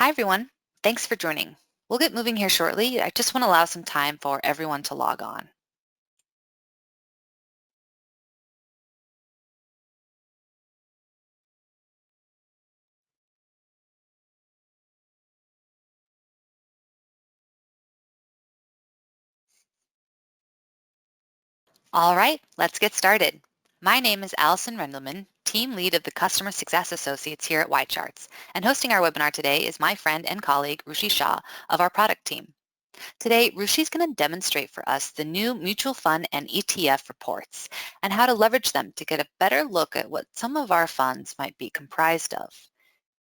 Hi, everyone. Thanks for joining. We'll get moving here shortly. I just want to allow some time for everyone to log on. All right, let's get started. My name is Allison Rendelman, Team Lead of the Customer Success Associates here at YCharts, and hosting our webinar today is my friend and colleague, Rushi Shah of our product team. Today, Rushi's going to demonstrate for us the new mutual fund and ETF reports and how to leverage them to get a better look at what some of our funds might be comprised of.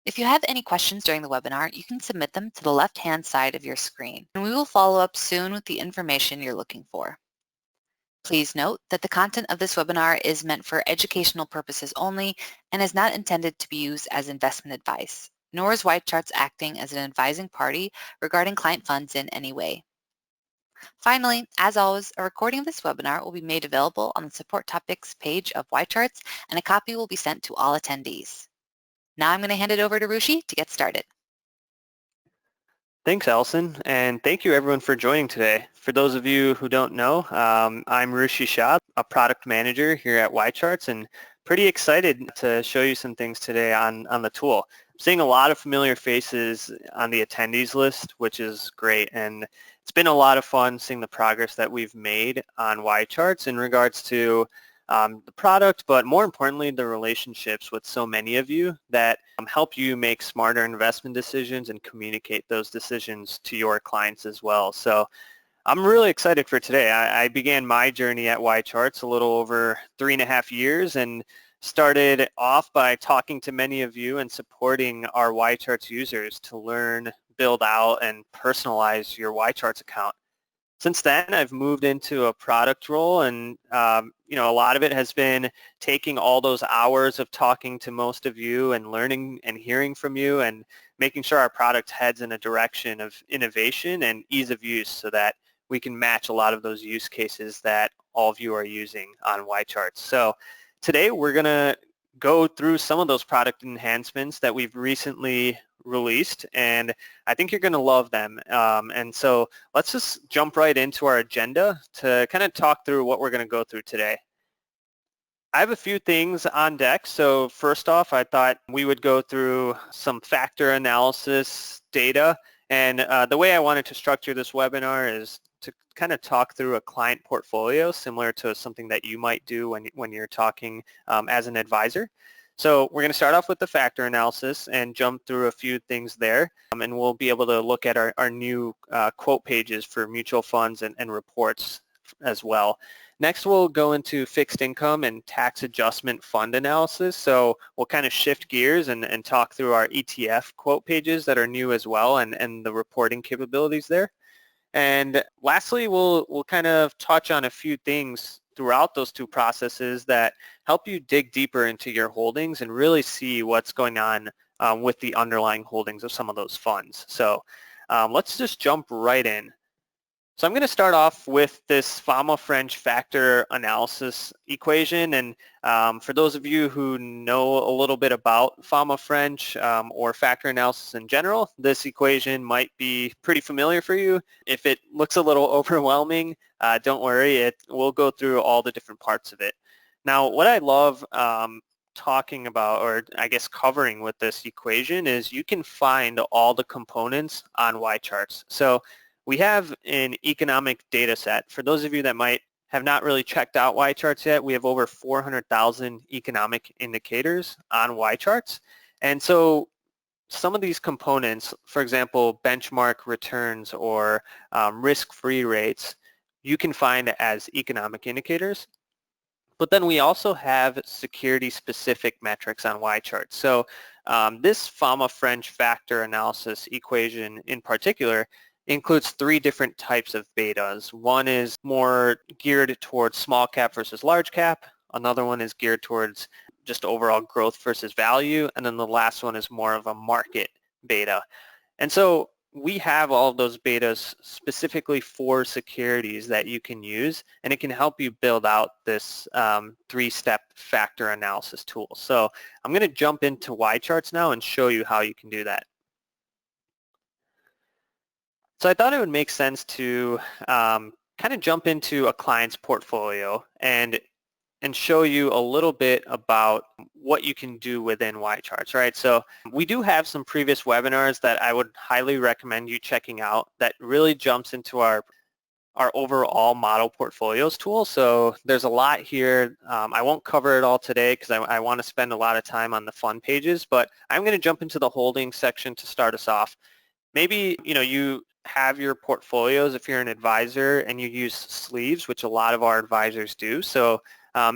If you have any questions during the webinar, you can submit them to the left-hand side of your screen, and we will follow up soon with the information you're looking for. Please note that the content of this webinar is meant for educational purposes only and is not intended to be used as investment advice, nor is YCharts acting as an advising party regarding client funds in any way. Finally, as always, a recording of this webinar will be made available on the Support Topics page of YCharts, and a copy will be sent to all attendees. Now I'm going to hand it over to Rushi to get started. Thanks, Allison, and thank you everyone for joining today. For those of you who don't know, I'm Rushi Shah, a product manager here at YCharts, and pretty excited to show you some things today on the tool. I'm seeing a lot of familiar faces on the attendees list, which is great, and it's been a lot of fun seeing the progress that we've made on YCharts in regards to the product, but more importantly, the relationships with so many of you that help you make smarter investment decisions and communicate those decisions to your clients as well. So I'm really excited for today. I began my journey at YCharts a little over 3.5 years and started off by talking to many of you and supporting our YCharts users to learn, build out, and personalize your YCharts account. Since then, I've moved into a product role, and a lot of it has been taking all those hours of talking to most of you and learning and hearing from you and making sure our product heads in a direction of innovation and ease of use so that we can match a lot of those use cases that all of you are using on YCharts. So today we're going to go through some of those product enhancements that we've recently released, and I think you're going to love them. And so let's just jump right into our agenda to kind of talk through what we're going to go through today. I have a few things on deck. So first off, I thought we would go through some factor analysis data. And the way I wanted to structure this webinar is to kind of talk through a client portfolio similar to something that you might do when you're talking as an advisor. So we're going to start off with the factor analysis and jump through a few things there. And we'll be able to look at our new quote pages for mutual funds and reports as well. Next, we'll go into fixed income and tax adjustment fund analysis. So we'll kind of shift gears and talk through our ETF quote pages that are new as well and the reporting capabilities there. And lastly, we'll kind of touch on a few things throughout those two processes that help you dig deeper into your holdings and really see what's going on with the underlying holdings of some of those funds. So let's just jump right in. So I'm going to start off with this Fama French factor analysis equation, and for those of you who know a little bit about Fama French or factor analysis in general, this equation might be pretty familiar for you. If it looks a little overwhelming, don't worry, we'll go through all the different parts of it. Now, what I love talking about, or I guess covering with this equation, is you can find all the components on YCharts. So we have an economic data set. For those of you that might have not really checked out YCharts yet, we have over 400,000 economic indicators on YCharts. And so some of these components, for example, benchmark returns or risk-free rates, you can find as economic indicators. But then we also have security-specific metrics on YCharts. So this Fama French factor analysis equation in particular includes 3 different types of betas. One is more geared towards small cap versus large cap. Another one is geared towards just overall growth versus value. And then the last one is more of a market beta. And so we have all of those betas specifically for securities that you can use, and it can help you build out this 3-step factor analysis tool. So I'm going to jump into YCharts now and show you how you can do that. So I thought it would make sense to kind of jump into a client's portfolio and show you a little bit about what you can do within YCharts, right? So we do have some previous webinars that I would highly recommend you checking out that really jumps into our overall model portfolios tool. So there's a lot here. I won't cover it all today because I want to spend a lot of time on the fund pages, but I'm going to jump into the holdings section to start us off. Maybe you have your portfolios if you're an advisor and you use sleeves, which a lot of our advisors do. So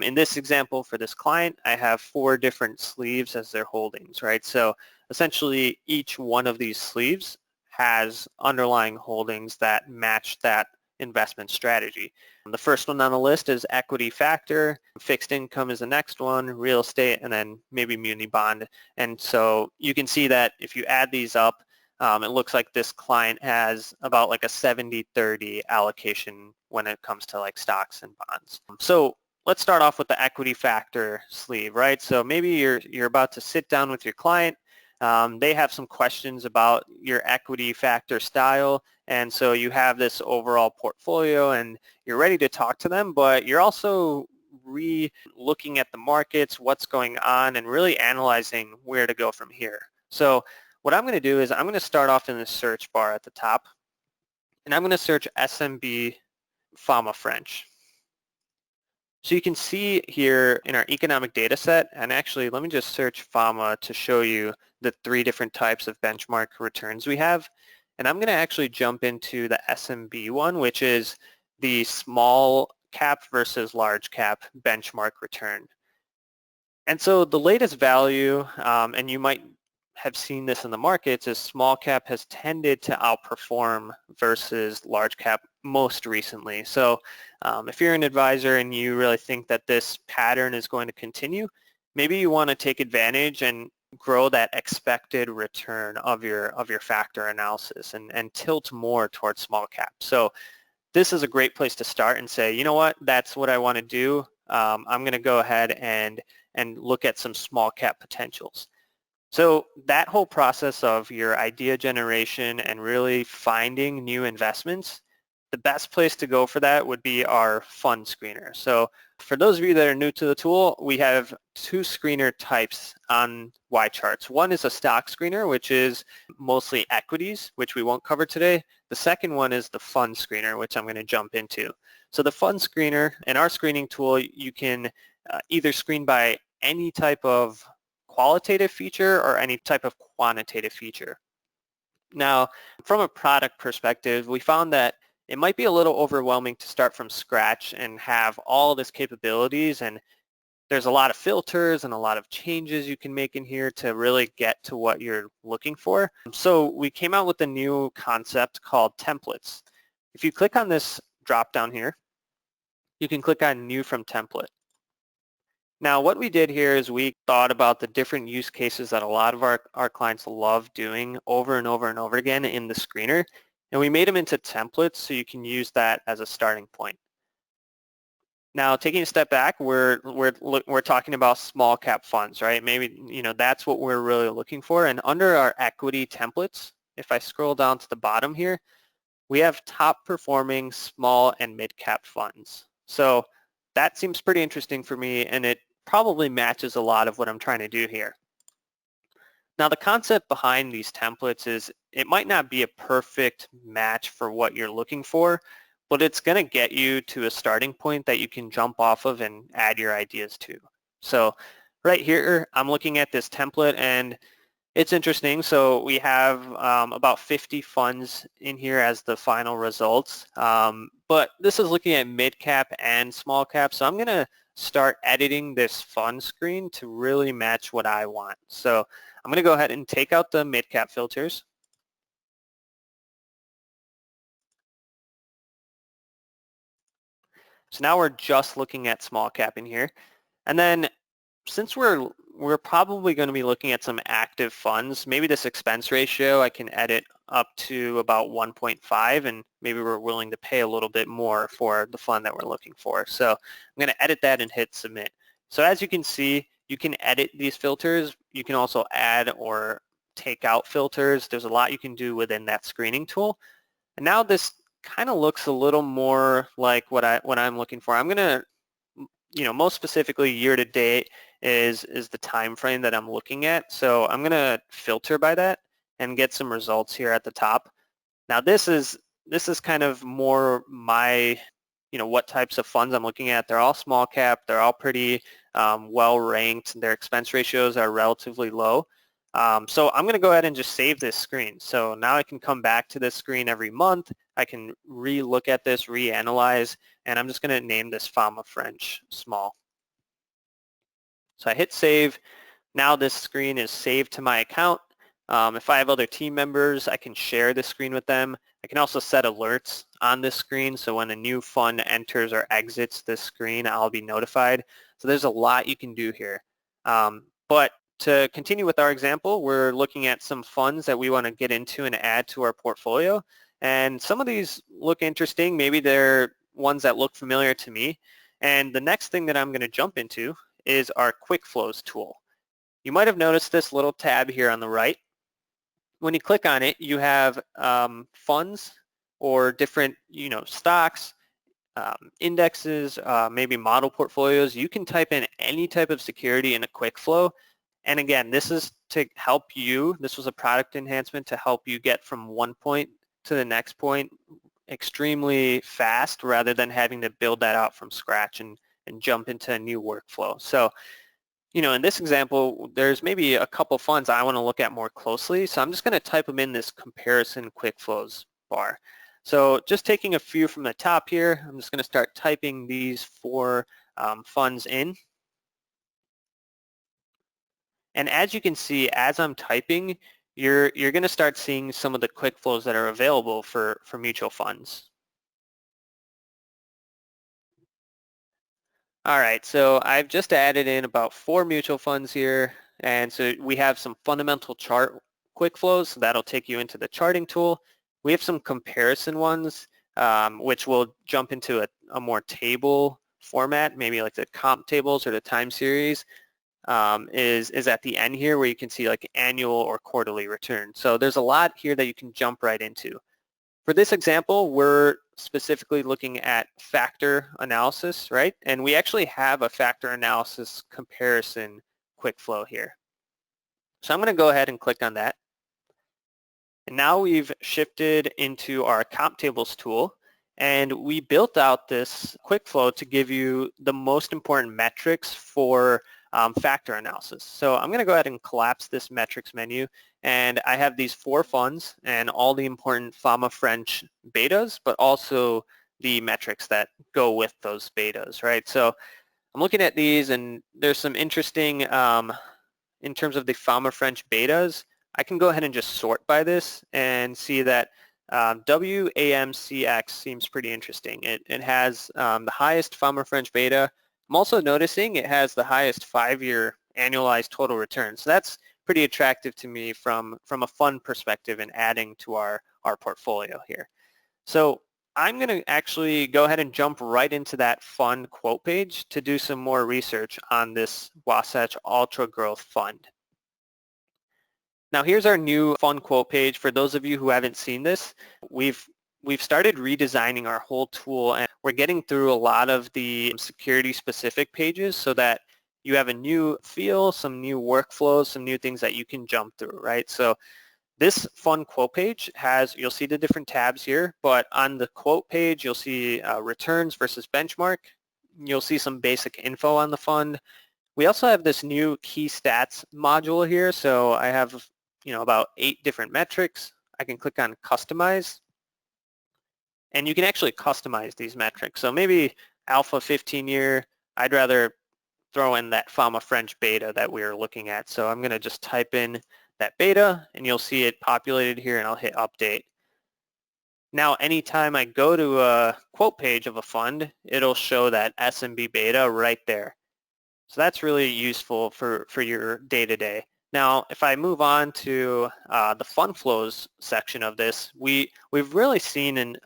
in this example for this client, I have 4 different sleeves as their holdings, right? So essentially each one of these sleeves has underlying holdings that match that investment strategy. The first one on the list is equity factor, fixed income is the next one, real estate, and then maybe muni bond. And so you can see that if you add these up, it looks like this client has about like a 70-30 allocation when it comes to like stocks and bonds. So let's start off with the equity factor sleeve, right? So maybe you're about to sit down with your client. They have some questions about your equity factor style, and so you have this overall portfolio and you're ready to talk to them, but you're also looking at the markets, what's going on, and really analyzing where to go from here. So what I'm going to do is I'm going to start off in the search bar at the top, and I'm going to search SMB Fama French. So you can see here in our economic data set, and actually let me just search Fama to show you the 3 different types of benchmark returns we have. And I'm going to actually jump into the SMB one, which is the small cap versus large cap benchmark return. And so the latest value, and you might have seen this in the markets, is small cap has tended to outperform versus large cap most recently. So if you're an advisor and you really think that this pattern is going to continue, maybe you want to take advantage and grow that expected return of your factor analysis and tilt more towards small cap. So this is a great place to start and say, you know what, that's what I want to do. I'm going to go ahead and look at some small cap potentials. So that whole process of your idea generation and really finding new investments, the best place to go for that would be our fund screener. So for those of you that are new to the tool, we have 2 screener types on YCharts. One is a stock screener, which is mostly equities, which we won't cover today. The second one is the fund screener, which I'm going to jump into. So the fund screener, in our screening tool, you can either screen by any type of qualitative feature or any type of quantitative feature. Now, from a product perspective, we found that it might be a little overwhelming to start from scratch and have all this capabilities, and there's a lot of filters and a lot of changes you can make in here to really get to what you're looking for. So we came out with a new concept called templates. If you click on this drop down here, you can click on New from Template. Now what we did here is we thought about the different use cases that a lot of our clients love doing over and over and over again in the screener, and we made them into templates so you can use that as a starting point. Now taking a step back, we're talking about small cap funds, right? Maybe that's what we're really looking for. And under our equity templates, if I scroll down to the bottom here, we have top performing small and mid cap funds. So that seems pretty interesting for me, and it probably matches a lot of what I'm trying to do here. Now the concept behind these templates is it might not be a perfect match for what you're looking for, but it's going to get you to a starting point that you can jump off of and add your ideas to. So right here, I'm looking at this template and it's interesting. So we have about 50 funds in here as the final results, but this is looking at mid cap and small cap. So I'm going to start editing this fund screen to really match what I want. So I'm going to go ahead and take out the mid cap filters. So now we're just looking at small cap in here. And then since we're probably going to be looking at some active funds, maybe this expense ratio I can edit up to about 1.5, and maybe we're willing to pay a little bit more for the fund that we're looking for. So I'm going to edit that and hit submit. So as you can see, you can edit these filters. You can also add or take out filters. There's a lot you can do within that screening tool. And now this kind of looks a little more like what I'm looking for. I'm going to, most specifically year to date is the time frame that I'm looking at. So I'm going to filter by that and get some results here at the top. Now this is kind of more my, what types of funds I'm looking at. They're all small cap. They're all pretty well ranked. Their expense ratios are relatively low. So I'm going to go ahead and just save this screen. So now I can come back to this screen every month. I can re-look at this, reanalyze, and I'm just going to name this Fama French small. So I hit save. Now this screen is saved to my account. If I have other team members, I can share this screen with them. I can also set alerts on this screen, so when a new fund enters or exits this screen, I'll be notified. So there's a lot you can do here. But to continue with our example, we're looking at some funds that we want to get into and add to our portfolio. And some of these look interesting. Maybe they're ones that look familiar to me. And the next thing that I'm going to jump into is our Quick Flows tool. You might have noticed this little tab here on the right. When you click on it, you have funds or different, stocks, indexes, maybe model portfolios. You can type in any type of security in a quick flow. And again, this is to help you. This was a product enhancement to help you get from one point to the next point extremely fast rather than having to build that out from scratch and jump into a new workflow. So, in this example, there's maybe a couple funds I want to look at more closely. So I'm just going to type them in this comparison quick flows bar. So just taking a few from the top here, I'm just going to start typing these 4 funds in. And as you can see, as I'm typing, you're going to start seeing some of the quick flows that are available for mutual funds. All right, so I've just added in about 4 mutual funds here. And so we have some fundamental chart quick flows, so that'll take you into the charting tool. We have some comparison ones, which will jump into a more table format, maybe like the comp tables or the time series, is at the end here where you can see like annual or quarterly return. So there's a lot here that you can jump right into. For this example, we're specifically looking at factor analysis, right? And we actually have a factor analysis comparison quick flow here. So I'm going to go ahead and click on that. And now we've shifted into our comp tables tool, and we built out this quick flow to give you the most important metrics for factor analysis. So I'm going to go ahead and collapse this metrics menu, and I have these 4 funds and all the important Fama French betas, but also the metrics that go with those betas, right? So I'm looking at these, and there's some interesting, in terms of the Fama French betas, I can go ahead and just sort by this and see that WAMCX seems pretty interesting. It has the highest Fama French beta. I'm also noticing it has the highest 5-year annualized total return. So that's pretty attractive to me from a fund perspective and adding to our portfolio here. So I'm going to actually go ahead and jump right into that fund quote page to do some more research on this Wasatch Ultra Growth Fund. Now here's our new fund quote page. For those of you who haven't seen this, we've started redesigning our whole tool, and we're getting through a lot of the security specific pages so that you have a new feel, some new workflows, some new things that you can jump through, right? So this fund quote page you'll see the different tabs here, but on the quote page, you'll see returns versus benchmark. You'll see some basic info on the fund. We also have this new key stats module here. So I have, about 8 different metrics. I can click on customize, and you can actually customize these metrics. So maybe alpha 15-year, I'd rather throw in that Fama French beta that we were looking at. So I'm going to just type in that beta, and you'll see it populated here, and I'll hit update. Now, anytime I go to a quote page of a fund, it'll show that SMB beta right there. So that's really useful for your day-to-day. Now, if I move on to the fund flows section of this, we've really seen in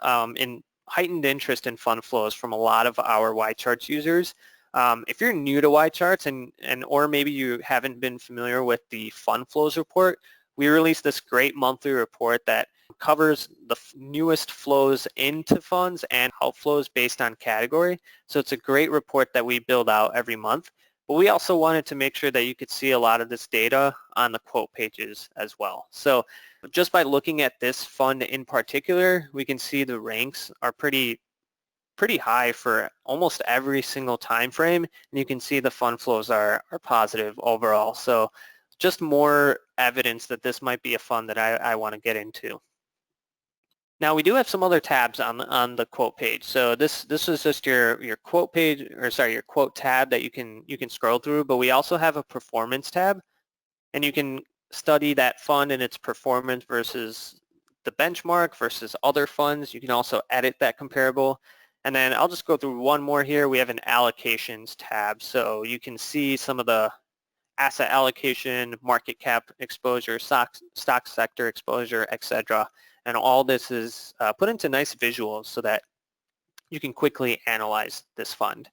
heightened interest in fund flows from a lot of our YCharts users. If you're new to YCharts or maybe you haven't been familiar with the fund flows report, we released this great monthly report that covers the newest flows into funds and outflows based on category. So it's a great report that we build out every month. But we also wanted to make sure that you could see a lot of this data on the quote pages as well. So just by looking at this fund in particular, we can see the ranks are pretty high for almost every single time frame, and you can see the fund flows are positive overall. So just more evidence that this might be a fund that I want to get into. Now we do have some other tabs on the quote page. So this is just your quote page, or sorry, your quote tab that you can scroll through, but we also have a performance tab, and you can study that fund and its performance versus the benchmark versus other funds. You can also edit that comparable. And then I'll just go through one more here. We have an allocations tab. So you can see some of the asset allocation, market cap exposure, stock sector exposure, etc. And all this is put into nice visuals so that you can quickly analyze this fund.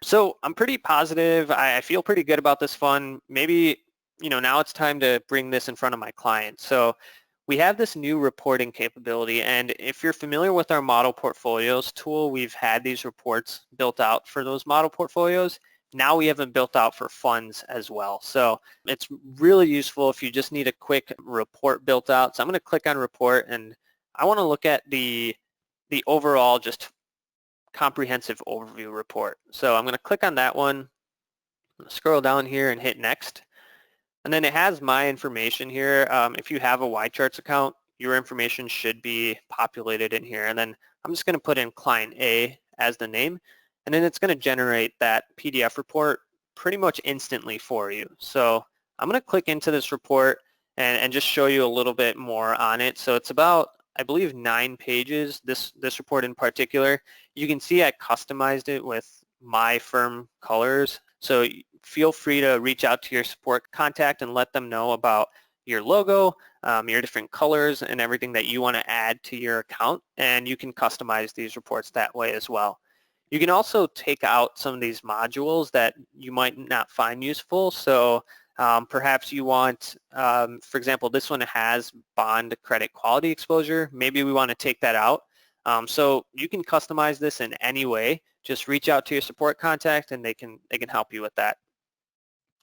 So I'm pretty positive. I feel pretty good about this fund. Maybe, now it's time to bring this in front of my clients. So we have this new reporting capability, and if you're familiar with our model portfolios tool, we've had these reports built out for those model portfolios. Now we have them built out for funds as well. So it's really useful if you just need a quick report built out. So I'm going to click on report, and I want to look at the overall just comprehensive overview report. So I'm going to click on that one, scroll down here and hit next. And then it has my information here. If you have a YCharts account, your information should be populated in here. And then I'm just going to put in client A as the name, and then it's going to generate that PDF report pretty much instantly for you. So I'm going to click into this report and just show you a little bit more on it. So it's about, I believe, 9 pages, this report in particular. You can see I customized it with my firm colors. So feel free to reach out to your support contact and let them know about your logo, your different colors, and everything that you want to add to your account, and you can customize these reports that way as well. You can also take out some of these modules that you might not find useful. So perhaps you want, for example, this one has bond credit quality exposure. Maybe we want to take that out. So you can customize this in any way. Just reach out to your support contact and they can help you with that.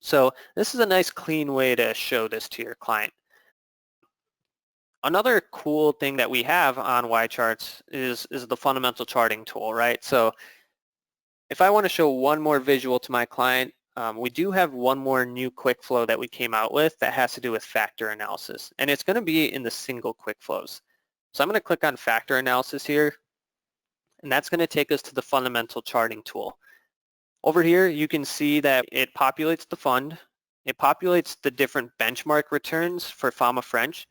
So this is a nice clean way to show this to your client. Another cool thing that we have on YCharts is the fundamental charting tool, right? So if I want to show one more visual to my client, we do have one more new quick flow that we came out with that has to do with factor analysis, and it's going to be in the single quick flows. So I'm going to click on factor analysis here, and that's going to take us to the fundamental charting tool. Over here, you can see that it populates the fund, it populates the different benchmark returns for Fama French,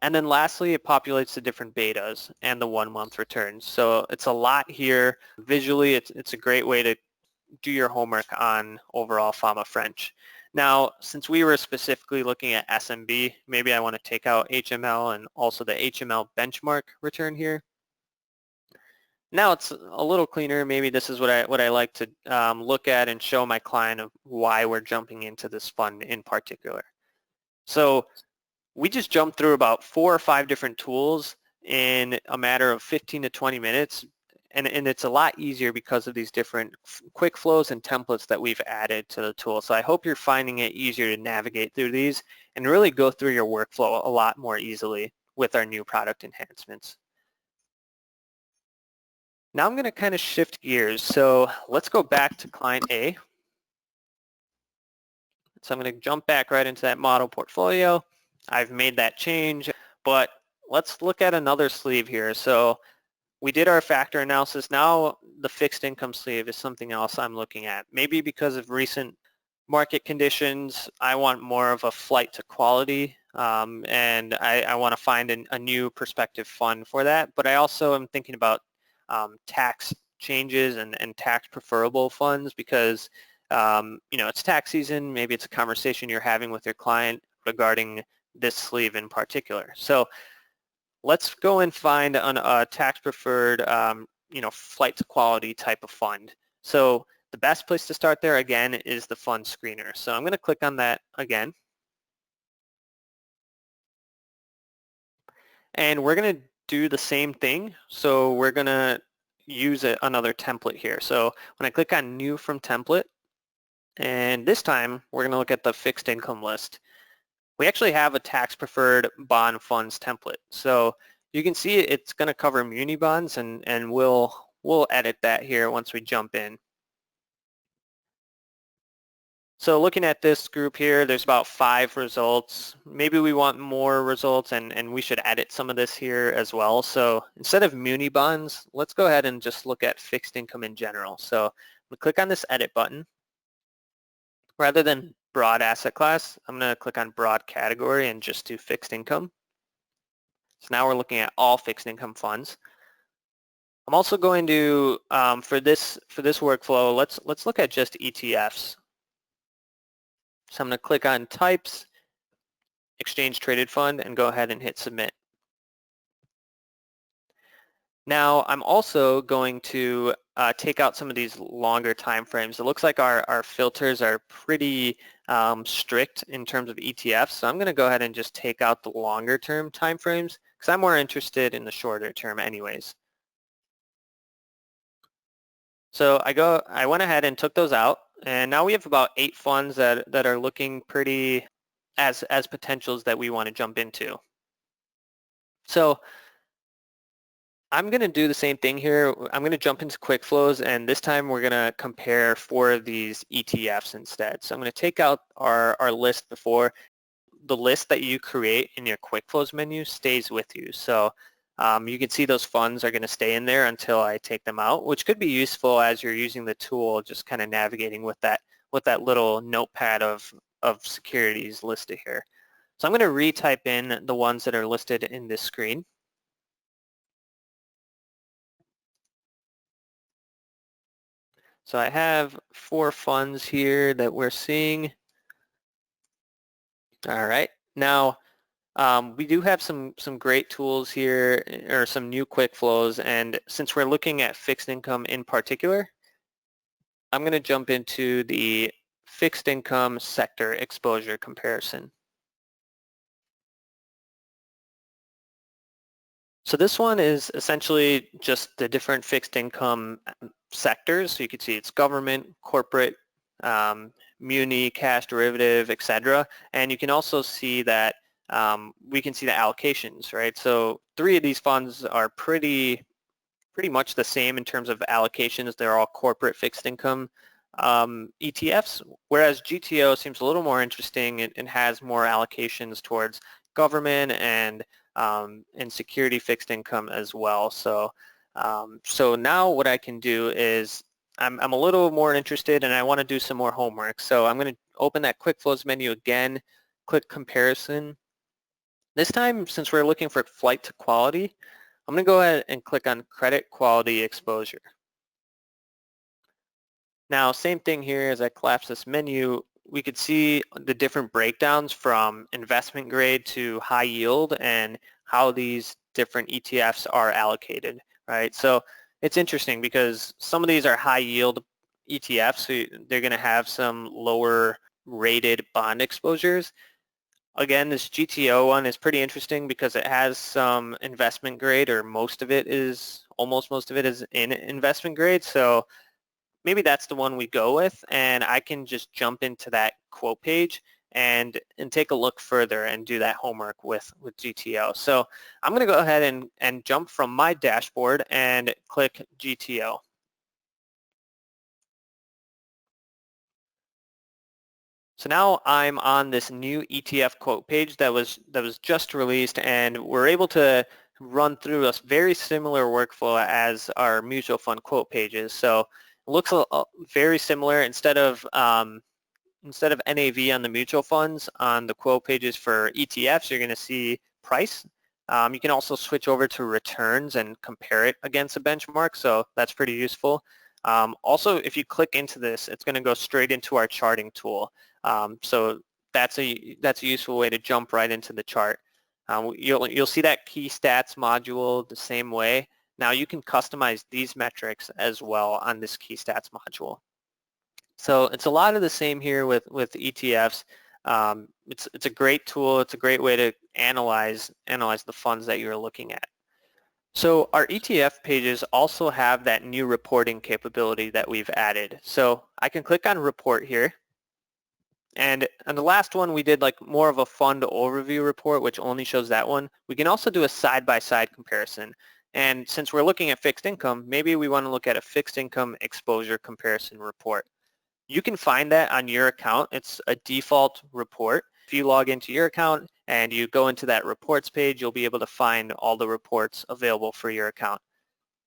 and then lastly, it populates the different betas and the 1-month returns. So it's a lot here. Visually, it's a great way to do your homework on overall Fama French. Now, since we were specifically looking at SMB, maybe I want to take out HML and also the HML benchmark return here. Now it's a little cleaner. Maybe this is what I like to look at and show my client of why we're jumping into this fund in particular. So we just jumped through about 4 or 5 different tools in a matter of 15 to 20 minutes. And it's a lot easier because of these different quick flows and templates that we've added to the tool. So I hope you're finding it easier to navigate through these and really go through your workflow a lot more easily with our new product enhancements. Now I'm going to kind of shift gears. So let's go back to client A. So I'm going to jump back right into that model portfolio. I've made that change, but let's look at another sleeve here. So we did our factor analysis. Now the fixed income sleeve is something else I'm looking at. Maybe because of recent market conditions, I want more of a flight to quality, and I want to find a new prospective fund for that. But I also am thinking about tax changes and tax preferable funds because it's tax season. Maybe it's a conversation you're having with your client regarding this sleeve in particular. So let's go and find a tax preferred flight to quality type of fund. So the best place to start there again is the fund screener. So I'm going to click on that again. And we're going to do the same thing. So we're going to use another template here. So when I click on New from Template, and this time we're going to look at the fixed income list. We actually have a tax-preferred bond funds template. So you can see it's going to cover muni bonds, and we'll edit that here once we jump in. So looking at this group here, there's about 5 results. Maybe we want more results, and we should edit some of this here as well. So instead of muni bonds, let's go ahead and just look at fixed income in general. So we click on this edit button. Rather than broad asset class, I'm going to click on broad category and just do fixed income. So now we're looking at all fixed income funds. I'm also going to, for this workflow, let's look at just ETFs. So I'm going to click on types, exchange traded fund, and go ahead and hit submit. Now I'm also going to take out some of these longer time frames. It looks like our filters are pretty strict in terms of ETFs, so I'm going to go ahead and just take out the longer term time frames because I'm more interested in the shorter term anyways. So I went ahead and took those out, and now we have about 8 funds that are looking pretty as potentials that we want to jump into. So I'm going to do the same thing here. I'm going to jump into quick flows, and this time we're going to compare 4 of these ETFs instead. So I'm going to take out our list before. The list that you create in your quick flows menu stays with you. So you can see those funds are going to stay in there until I take them out, which could be useful as you're using the tool, just kind of navigating with that little notepad of securities listed here. So I'm going to retype in the ones that are listed in this screen. So I have 4 funds here that we're seeing. All right. Now, we do have some great tools here, or some new quick flows, and since we're looking at fixed income in particular, I'm going to jump into the fixed income sector exposure comparison. So this one is essentially just the different fixed income sectors. So you can see it's government, corporate, muni, cash derivative, etc. And you can also see that we can see the allocations, right? So 3 of these funds are pretty much the same in terms of allocations. They're all corporate fixed income ETFs, whereas GTO seems a little more interesting and has more allocations towards government and security fixed income as well. So so now what I can do is I'm a little more interested, and I want to do some more homework. So I'm going to open that quick flows menu again, click comparison. This time, since we're looking for flight to quality, I'm going to go ahead and click on credit quality exposure. Now, same thing here. As I collapse this menu, we could see the different breakdowns from investment grade to high yield and how these different ETFs are allocated, right? So it's interesting because some of these are high yield ETFs, so they're going to have some lower rated bond exposures. Again, this GTO one is pretty interesting because it has some investment grade, or almost most of it is in investment grade. So maybe that's the one we go with, and I can just jump into that quote page and take a look further and do that homework with GTO. So I'm going to go ahead and jump from my dashboard and click GTO. So now I'm on this new ETF quote page that was just released, and we're able to run through a very similar workflow as our mutual fund quote pages. So it looks very similar. Instead of NAV on the mutual funds, on the quote pages for ETFs, you're going to see price. You can also switch over to returns and compare it against a benchmark, so that's pretty useful. Also, if you click into this, it's going to go straight into our charting tool. So that's a useful way to jump right into the chart. You'll see that key stats module the same way. Now you can customize these metrics as well on this key stats module. So it's a lot of the same here with ETFs. It's a great tool. It's a great way to analyze the funds that you're looking at. So our ETF pages also have that new reporting capability that we've added. So I can click on report here. And on the last one, we did like more of a fund overview report, which only shows that one. We can also do a side-by-side comparison. And since we're looking at fixed income, maybe we want to look at a fixed income exposure comparison report. You can find that on your account. It's a default report. If you log into your account and you go into that reports page, you'll be able to find all the reports available for your account.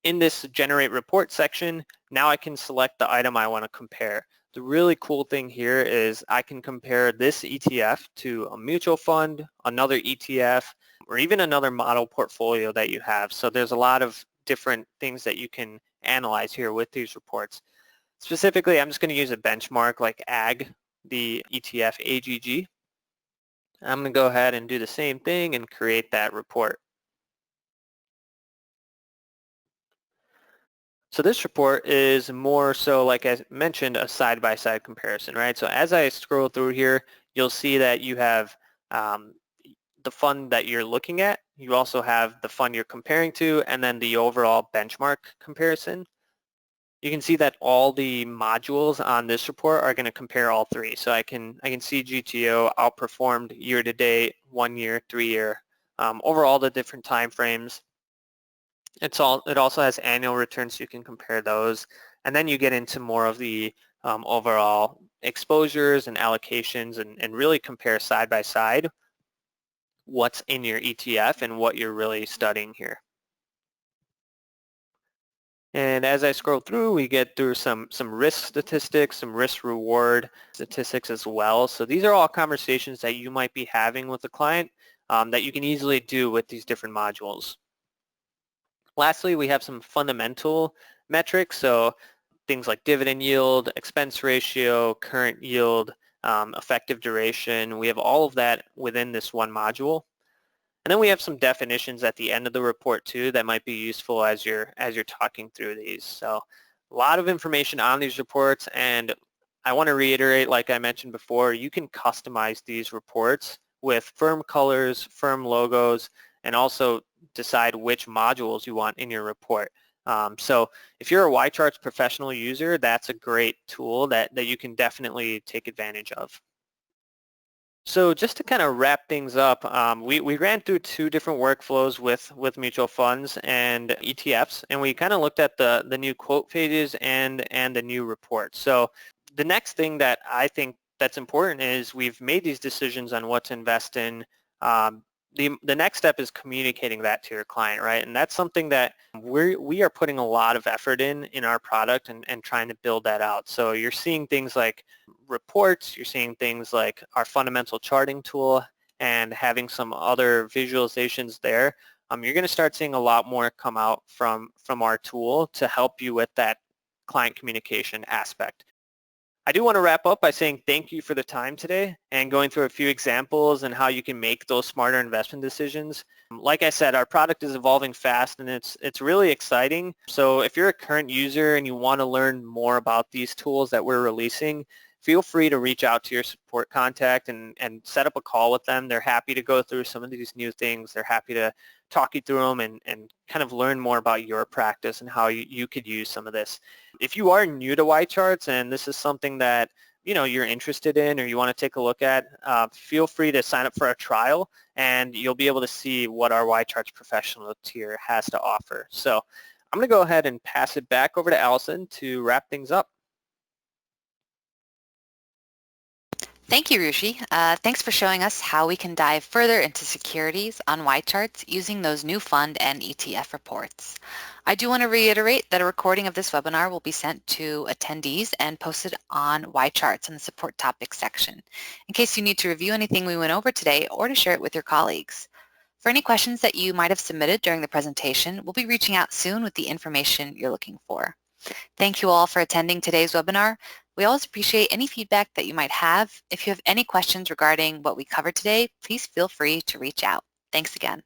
In this generate report section, now I can select the item I want to compare. The really cool thing here is I can compare this ETF to a mutual fund, another ETF, or even another model portfolio that you have. So there's a lot of different things that you can analyze here with these reports. Specifically, I'm just going to use a benchmark like AG, the ETF AGG. I'm going to go ahead and do the same thing and create that report. So this report is more so, like I mentioned, a side-by-side comparison, right? So as I scroll through here, you'll see that you have the fund that you're looking at. You also have the fund you're comparing to, and then the overall benchmark comparison. You can see that all the modules on this report are going to compare all three. So I can see GTO outperformed year-to-date, 1 year, 3 year, over all the different time frames. It also has annual returns, so you can compare those. And then you get into more of the overall exposures and allocations and really compare side by side what's in your ETF and what you're really studying here. And as I scroll through, we get through some risk statistics, some risk reward statistics as well. So these are all conversations that you might be having with a client that you can easily do with these different modules. Lastly, we have some fundamental metrics, so things like dividend yield, expense ratio, current yield, effective duration. We have all of that within this one module. And then we have some definitions at the end of the report too that might be useful as you're talking through these. So a lot of information on these reports, and I want to reiterate, like I mentioned before, you can customize these reports with firm colors, firm logos, and also decide which modules you want in your report. So if you're a YCharts professional user, that's a great tool that you can definitely take advantage of. So just to kind of wrap things up, we ran through two different workflows with mutual funds and ETFs, and we kind of looked at the new quote pages and the new reports. So the next thing that I think that's important is we've made these decisions on what to invest in. The next step is communicating that to your client, right? And that's something that we are putting a lot of effort in our product and trying to build that out. So you're seeing things like reports, you're seeing things like our fundamental charting tool and having some other visualizations there. You're going to start seeing a lot more come out from our tool to help you with that client communication aspect. I do want to wrap up by saying thank you for the time today and going through a few examples and how you can make those smarter investment decisions. Like I said, our product is evolving fast and it's really exciting. So if you're a current user and you want to learn more about these tools that we're releasing, feel free to reach out to your support contact and set up a call with them. They're happy to go through some of these new things. They're happy to talk you through them and kind of learn more about your practice and how you could use some of this. If you are new to YCharts and this is something that you're interested in or you want to take a look at, feel free to sign up for a trial and you'll be able to see what our YCharts professional tier has to offer. So I'm going to go ahead and pass it back over to Allison to wrap things up. Thank you, Rushi. Thanks for showing us how we can dive further into securities on YCharts using those new fund and ETF reports. I do want to reiterate that a recording of this webinar will be sent to attendees and posted on YCharts in the support topics section, in case you need to review anything we went over today or to share it with your colleagues. For any questions that you might have submitted during the presentation, we'll be reaching out soon with the information you're looking for. Thank you all for attending today's webinar. We always appreciate any feedback that you might have. If you have any questions regarding what we covered today, please feel free to reach out. Thanks again.